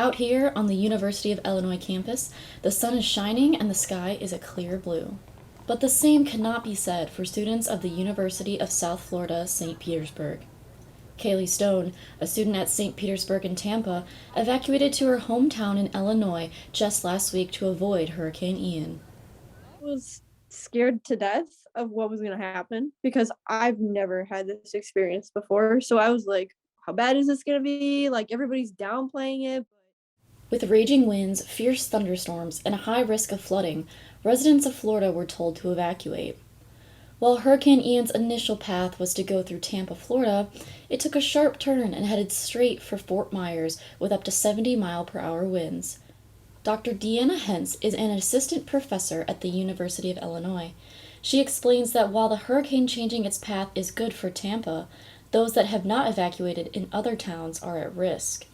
Out here on the University of Illinois campus, the sun is shining and the sky is a clear blue. But the same cannot be said for students of the University of South Florida, St. Petersburg. Kaylee Stone, a student at St. Petersburg in Tampa, evacuated to her hometown in Illinois just last week to avoid Hurricane Ian. I was scared to death of what was going to happen because I've never had this experience before. So I was like, how bad is this going to be? Like, everybody's downplaying it. With raging winds, fierce thunderstorms, and a high risk of flooding, residents of Florida were told to evacuate. While Hurricane Ian's initial path was to go through Tampa, Florida, it took a sharp turn and headed straight for Fort Myers with up to 70-mile-per-hour winds. Dr. Deanna Hentz is an assistant professor at the University of Illinois. She explains that while the hurricane changing its path is good for Tampa, those that have not evacuated in other towns are at risk.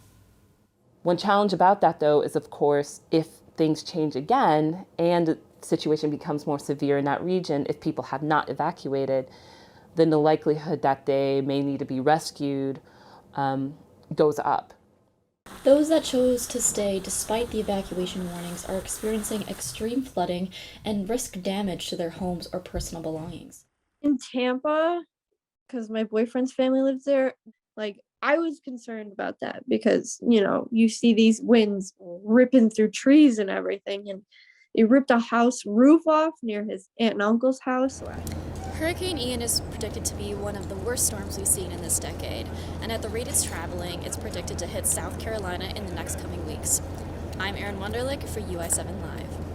One challenge about that, though, is of course, if things change again and the situation becomes more severe in that region, if people have not evacuated, then the likelihood that they may need to be rescued goes up. Those that chose to stay despite the evacuation warnings are experiencing extreme flooding and risk damage to their homes or personal belongings. In Tampa, because my boyfriend's family lives there, like, I was concerned about that because, you see these winds ripping through trees and everything. And it ripped a house roof off near his aunt and uncle's house. Hurricane Ian is predicted to be one of the worst storms we've seen in this decade, and at the rate it's traveling, it's predicted to hit South Carolina in the next coming weeks. I'm Erin Wunderlich for UI7 Live.